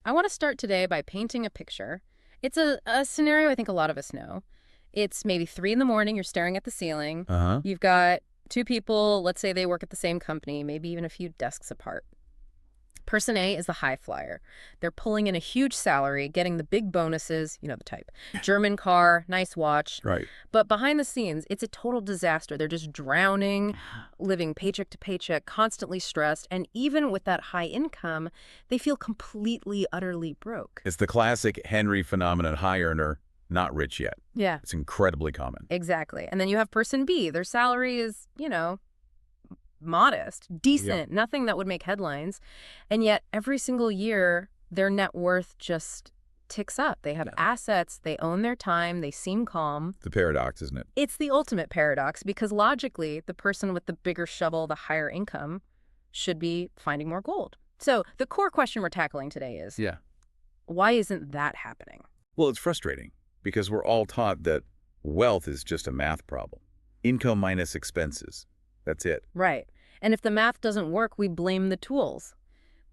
I want to start today by painting a picture. It's a scenario I think a lot of us know. It's maybe 3 in the morning, you're staring at the ceiling. Uh-huh. You've got two people, let's say they work at the same company, maybe even a few desks apart. Person A is the high flyer. They're pulling in a huge salary, getting the big bonuses, you know the type. German car, nice watch. Right. But behind the scenes, it's a total disaster. They're just drowning, living paycheck to paycheck, constantly stressed. And even with that high income, they feel completely, utterly broke. It's the classic Henry phenomenon, high earner, not rich yet. Yeah, It's incredibly common. exactly. And then you have person B. Their salary is, modest, decent, nothing that would make headlines. And yet every single year, their net worth just ticks up. They have assets, they own their time, they seem calm. The paradox, isn't it? It's the ultimate paradox because logically, the person with the bigger shovel, the higher income, should be finding more gold. So the core question we're tackling today is, Yeah. why isn't that happening? Well, it's frustrating because we're all taught that wealth is just a math problem. Income minus expenses. That's it. Right. And if the math doesn't work, we blame the tools.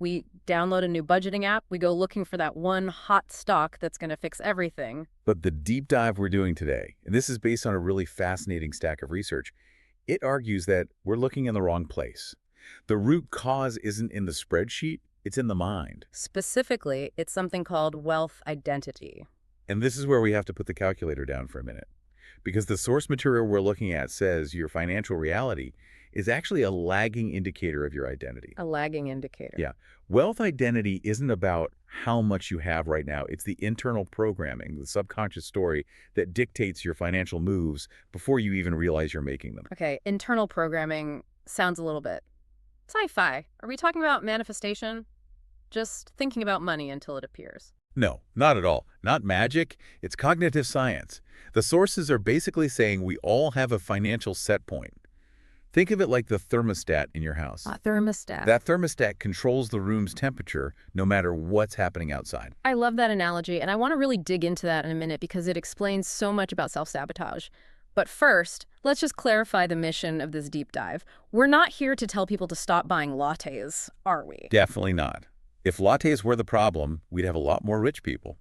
We download a new budgeting app, we go looking for that one hot stock that's going to fix everything. But the deep dive we're doing today, and this is based on a really fascinating stack of research, it argues that we're looking in the wrong place. The root cause isn't in the spreadsheet, it's in the mind. Specifically, it's something called wealth identity. And this is where we have to put the calculator down for a minute. Because the source material we're looking at says your financial reality is actually a lagging indicator of your identity. A lagging indicator. Yeah. Wealth identity isn't about how much you have right now. It's the internal programming, the subconscious story that dictates your financial moves before you even realize you're making them. Okay, internal programming sounds a little bit sci-fi. Are we talking about manifestation? Just thinking about money until it appears. No, not at all. Not magic. It's cognitive science. The sources are basically saying we all have a financial set point. Think of it like the thermostat in your house. A thermostat. That thermostat controls the room's temperature no matter what's happening outside. I love that analogy, and I want to really dig into that in a minute because it explains so much about self-sabotage. But first, let's just clarify the mission of this deep dive. We're not here to tell people to stop buying lattes, are we? Definitely not. If lattes were the problem, we'd have a lot more rich people.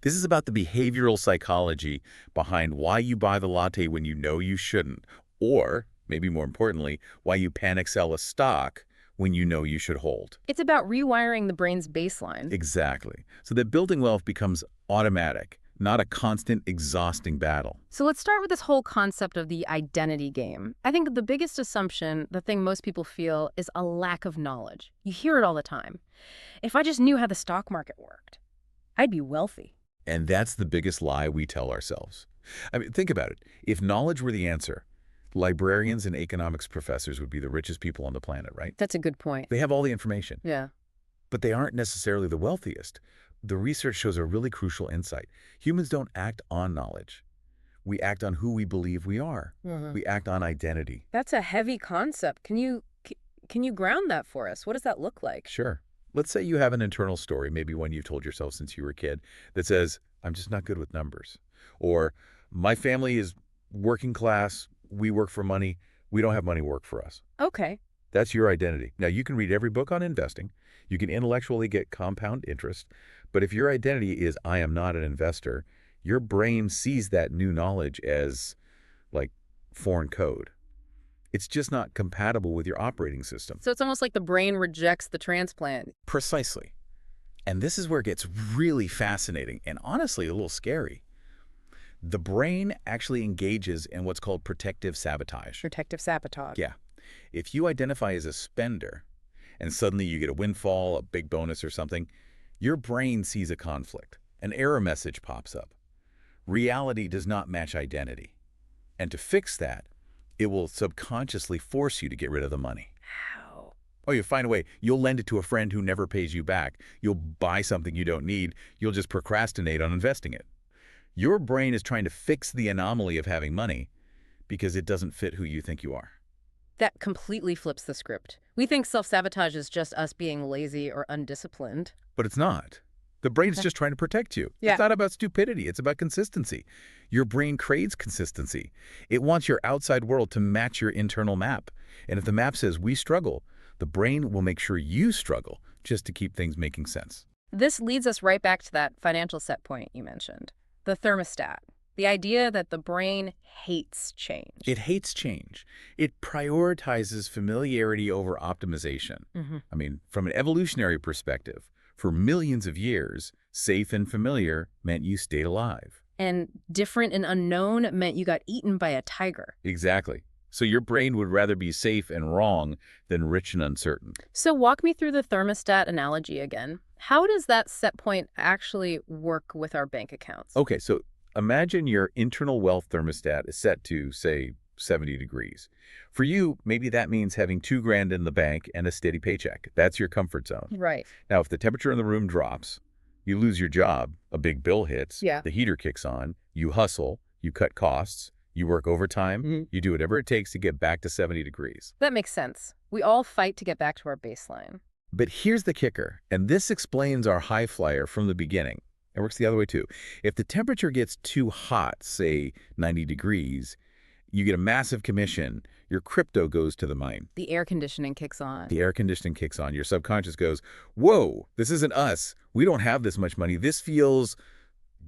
This is about the behavioral psychology behind why you buy the latte when you know you shouldn't, or, maybe more importantly, why you panic sell a stock when you know you should hold. It's about rewiring the brain's baseline. Exactly. So that building wealth becomes automatic, not a constant, exhausting battle. So let's start with this whole concept of the identity game. I think the biggest assumption, the thing most people feel, is a lack of knowledge. You hear it all the time. If I just knew how the stock market worked, I'd be wealthy. And that's the biggest lie we tell ourselves. I mean, think about it. If knowledge were the answer, librarians and economics professors would be the richest people on the planet, right? That's a good point. They have all the information, Yeah. but they aren't necessarily the wealthiest. The research shows a really crucial insight. Humans don't act on knowledge. We act on who we believe we are. We act on identity. That's a heavy concept. Can you ground that for us? What does that look like? Sure. Let's say you have an internal story, maybe one you've told yourself since you were a kid, that says, I'm just not good with numbers. Or, my family is working class, we work for money, we don't have money work for us. Okay. That's your identity. Now, you can read every book on investing. You can intellectually get compound interest. But if your identity is, I am not an investor, your brain sees that new knowledge as, like, foreign code. It's just not compatible with your operating system. So it's almost like the brain rejects the transplant. Precisely. And this is where it gets really fascinating and honestly a little scary. The brain actually engages in what's called protective sabotage. Protective sabotage. Yeah. If you identify as a spender and suddenly you get a windfall, a big bonus or something, your brain sees a conflict. An error message pops up. Reality does not match identity. And to fix that, it will subconsciously force you to get rid of the money. How? Oh, you find a way. You'll lend it to a friend who never pays you back. You'll buy something you don't need. You'll just procrastinate on investing it. Your brain is trying to fix the anomaly of having money because it doesn't fit who you think you are. That completely flips the script. We think self-sabotage is just us being lazy or undisciplined. But it's not. The brain's just trying to protect you. Yeah. It's not about stupidity. It's about consistency. Your brain craves consistency. It wants your outside world to match your internal map. And if the map says we struggle, the brain will make sure you struggle just to keep things making sense. This leads us right back to that financial set point you mentioned, the thermostat, the idea that the brain hates change. It hates change. It prioritizes familiarity over optimization. Mhm. I mean, from an evolutionary perspective, for millions of years, safe and familiar meant you stayed alive. And different and unknown meant you got eaten by a tiger. Exactly. So your brain would rather be safe and wrong than rich and uncertain. So walk me through the thermostat analogy again. How does that set point actually work with our bank accounts? Okay, so imagine your internal wealth thermostat is set to, say, 70 degrees. For you, maybe that means having $2,000 in the bank and a steady paycheck. That's your comfort zone. Right. Now, if the temperature in the room drops, you lose your job, a big bill hits, Yeah. the heater kicks on, you hustle, you cut costs, you work overtime, you do whatever it takes to get back to 70 degrees. That makes sense. We all fight to get back to our baseline. But here's the kicker, and this explains our high flyer from the beginning. It works the other way too. If the temperature gets too hot, say 90 degrees, you get a massive commission. Your crypto goes to the mine. The air conditioning kicks on. The air conditioning kicks on. Your subconscious goes, whoa, this isn't us. We don't have this much money. This feels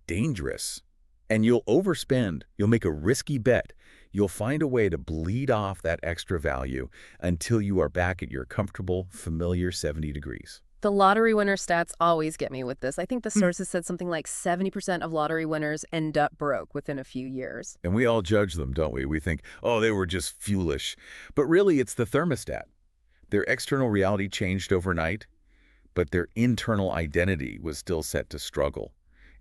dangerous. And you'll overspend. You'll make a risky bet. You'll find a way to bleed off that extra value until you are back at your comfortable, familiar 70 degrees. The lottery winner stats always get me with this. I think the sources said something like 70% of lottery winners end up broke within a few years. And we all judge them, don't we? We think, oh, they were just foolish. But really, it's the thermostat. Their external reality changed overnight, but their internal identity was still set to struggle.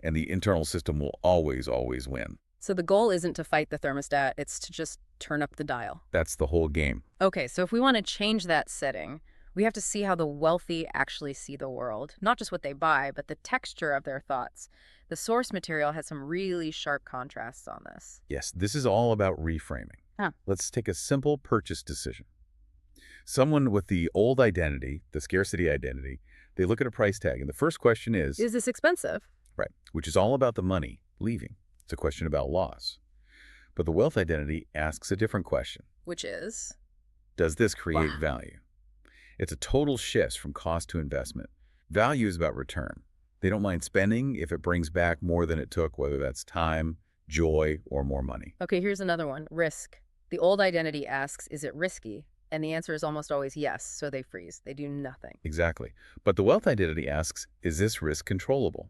And the internal system will always, always win. So the goal isn't to fight the thermostat, it's to just turn up the dial. That's the whole game. Okay, so if we want to change that setting, we have to see how the wealthy actually see the world. Not just what they buy, but the texture of their thoughts. The source material has some really sharp contrasts on this. Yes, this is all about reframing. Huh. Let's take a simple purchase decision. Someone with the old identity, the scarcity identity, they look at a price tag, and the first question is, This expensive? right, which is all about the money leaving. It's a question about loss. But the wealth identity asks a different question. Which is? Does this create Wow. value? It's a total shift from cost to investment. Value is about return. They don't mind spending if it brings back more than it took, whether that's time, joy, or more money. Okay, here's another one. Risk. The old identity asks, is it risky? And the answer is almost always yes, so they freeze. They do nothing. Exactly. But the wealth identity asks, is this risk controllable?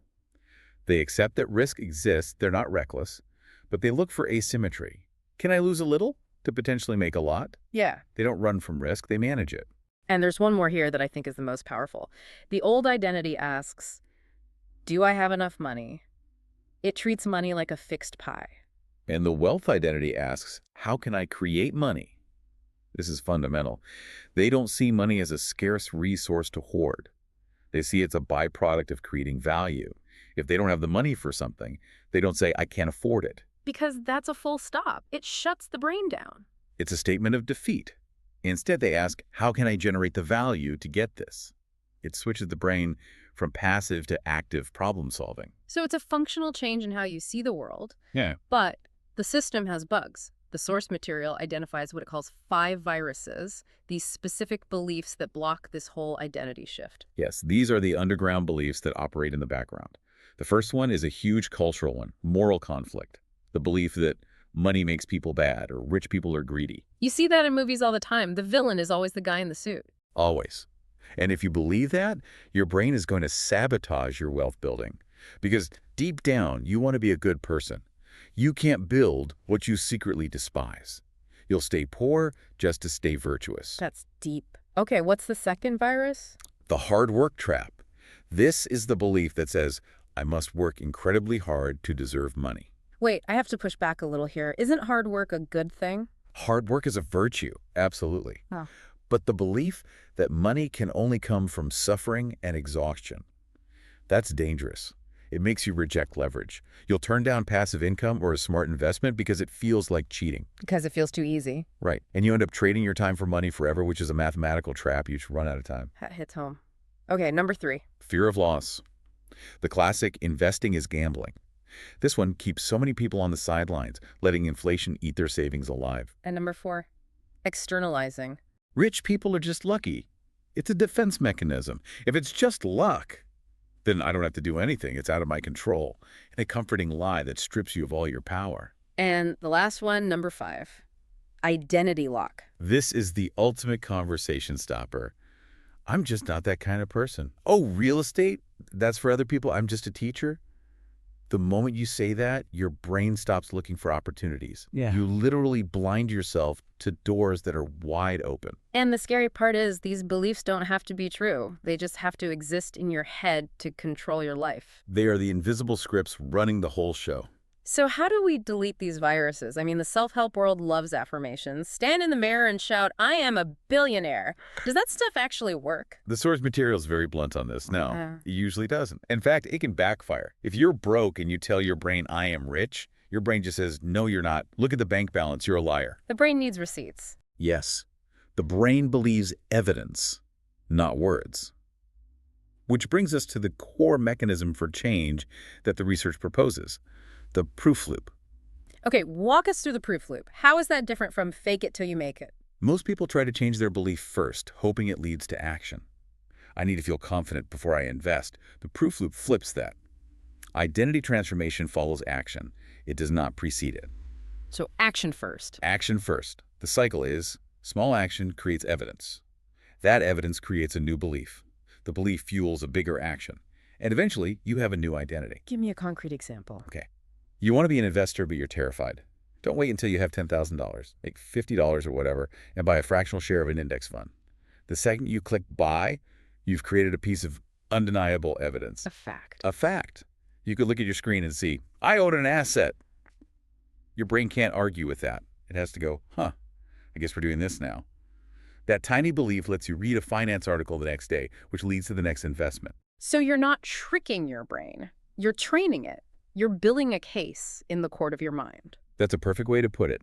They accept that risk exists, they're not reckless, but they look for asymmetry. Can I lose a little to potentially make a lot? Yeah. They don't run from risk, they manage it. And there's one more here that I think is the most powerful. The old identity asks, do I have enough money? It treats money like a fixed pie. And the wealth identity asks, how can I create money? This is fundamental. They don't see money as a scarce resource to hoard. They see it's a byproduct of creating value. If they don't have the money for something, they don't say, I can't afford it. Because that's a full stop. It shuts the brain down. It's a statement of defeat. Instead, they ask, how can I generate the value to get this? It switches the brain from passive to active problem solving. So it's a functional change in how you see the world. Yeah. But the system has bugs. The source material identifies what it calls 5 viruses, these specific beliefs that block this whole identity shift. Yes, these are the underground beliefs that operate in the background. The first one is a huge cultural one, moral conflict. The belief that money makes people bad or rich people are greedy. You see that in movies all the time. The villain is always the guy in the suit. Always. And if you believe that, your brain is going to sabotage your wealth building. Because deep down, you want to be a good person. You can't build what you secretly despise. You'll stay poor just to stay virtuous. That's deep. Okay, what's the second virus? The hard work trap. This is the belief that says, I must work incredibly hard to deserve money. Wait, I have to push back a little here. Isn't hard work a good thing? Hard work is a virtue, absolutely. Oh. But the belief that money can only come from suffering and exhaustion, that's dangerous. It makes you reject leverage. You'll turn down passive income or a smart investment because it feels like cheating. Because it feels too easy. Right. And you end up trading your time for money forever, which is a mathematical trap. You should run out of time. That hits home. Okay, number 3. Fear of loss. The classic investing is gambling. This one keeps so many people on the sidelines, letting inflation eat their savings alive. And number 4, externalizing. Rich people are just lucky. It's a defense mechanism. If it's just luck, Then I don't have to do anything. It's out of my control. And a comforting lie that strips you of all your power. And the last one, number 5, identity lock. This is the ultimate conversation stopper. I'm just not that kind of person. Oh, real estate? That's for other people. I'm just a teacher. The moment you say that, your brain stops looking for opportunities. Yeah. You literally blind yourself to doors that are wide open. And the scary part is these beliefs don't have to be true. They just have to exist in your head to control your life. They are the invisible scripts running the whole show. So how do we delete these viruses? I mean, the self-help world loves affirmations. Stand in the mirror and shout, "I am a billionaire." Does that stuff actually work? The source material is very blunt on this. No, it usually doesn't. In fact, it can backfire. If you're broke and you tell your brain, "I am rich," your brain just says, "No, you're not. Look at the bank balance. You're a liar." The brain needs receipts. Yes, the brain believes evidence, not words. Which brings us to the core mechanism for change that the research proposes, the proof loop. Okay, walk us through the proof loop. How is that different from fake it till you make it? Most people try to change their belief first, hoping it leads to action. I need to feel confident before I invest. The proof loop flips that. Identity transformation follows action. It does not precede it. So action first. Action first. The cycle is small action creates evidence. That evidence creates a new belief. The belief fuels a bigger action. And eventually, you have a new identity. Give me a concrete example. Okay. You want to be an investor, but you're terrified. Don't wait until you have $10,000. Make $50 or whatever and buy a fractional share of an index fund. The second you click buy, you've created a piece of undeniable evidence. A fact. A fact. You could look at your screen and see, I own an asset. Your brain can't argue with that. It has to go, I guess we're doing this now. That tiny belief lets you read a finance article the next day, which leads to the next investment. So you're not tricking your brain. You're training it. You're building a case in the court of your mind. That's a perfect way to put it.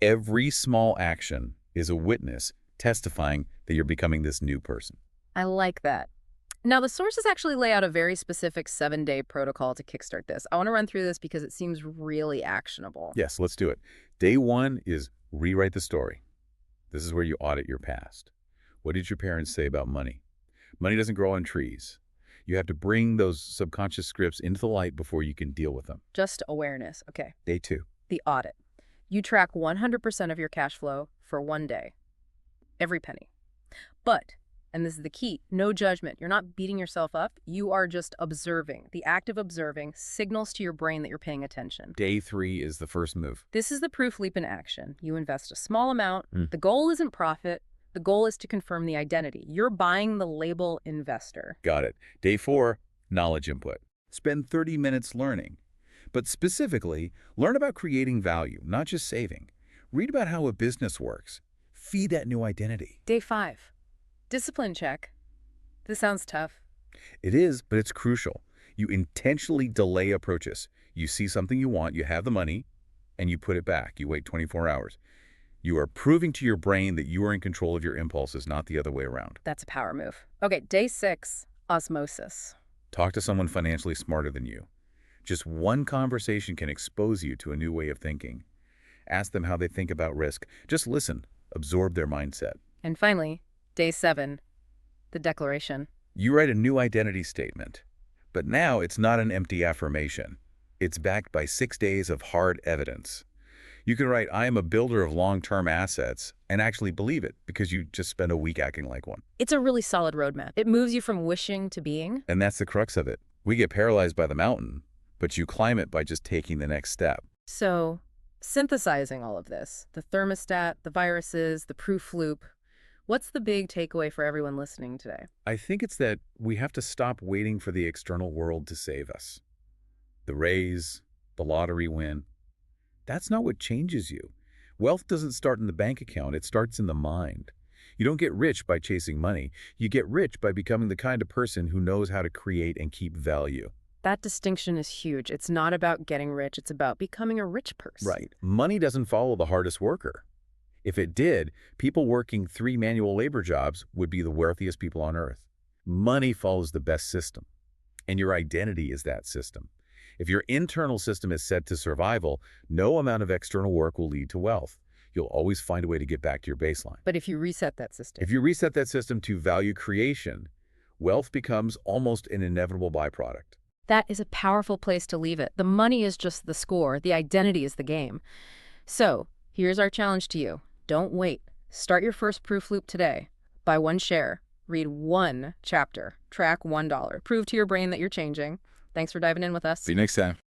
Every small action is a witness testifying that you're becoming this new person. I like that. Now, the sources actually lay out a very specific 7-day protocol to kickstart this. I want to run through this because it seems really actionable. Yes, let's do it. Day 1 is rewrite the story. This is where you audit your past. What did your parents say about money? Money doesn't grow on trees. You have to bring those subconscious scripts into the light before you can deal with them. Just awareness. Okay. Day 2. The audit. You track 100% of your cash flow for 1 day. Every penny. But, and this is the key, no judgment. You're not beating yourself up. You are just observing. The act of observing signals to your brain that you're paying attention. Day 3 is the first move. This is the proof leap in action. You invest a small amount. The goal isn't profit. The goal is to confirm the identity. You're buying the label investor. Got it. Day 4, knowledge input. Spend 30 minutes learning. But specifically, learn about creating value, not just saving. Read about how a business works. Feed that new identity. Day 5, discipline check. This sounds tough. It is, but it's crucial. You intentionally delay a purchase. You see something you want, you have the money, and you put it back. You wait 24 hours. You are proving to your brain that you are in control of your impulses, not the other way around. That's a power move. Okay, day 6, osmosis. Talk to someone financially smarter than you. Just one conversation can expose you to a new way of thinking. Ask them how they think about risk. Just listen. Absorb their mindset. And finally, day 7, the declaration. You write a new identity statement. But now it's not an empty affirmation. It's backed by 6 days of hard evidence. You can write, I am a builder of long-term assets, and actually believe it because you just spent a week acting like one. It's a really solid roadmap. It moves you from wishing to being. And that's the crux of it. We get paralyzed by the mountain, but you climb it by just taking the next step. So, synthesizing all of this, the thermostat, the viruses, the proof loop, what's the big takeaway for everyone listening today? I think it's that we have to stop waiting for the external world to save us. The raise, the lottery win. That's not what changes you. Wealth doesn't start in the bank account, it starts in the mind. You don't get rich by chasing money. You get rich by becoming the kind of person who knows how to create and keep value. That distinction is huge. It's not about getting rich, it's about becoming a rich person. Right. Money doesn't follow the hardest worker. If it did, people working 3 manual labor jobs would be the wealthiest people on earth. Money follows the best system, and your identity is that system. If your internal system is set to survival, no amount of external work will lead to wealth. You'll always find a way to get back to your baseline. But if you reset that system. If you reset that system to value creation, wealth becomes almost an inevitable byproduct. That is a powerful place to leave it. The money is just the score. The identity is the game. So, here's our challenge to you. Don't wait. Start your first proof loop today. Buy one share. Read one chapter. Track $1. Prove to your brain that you're changing. Thanks for diving in with us. See you next time.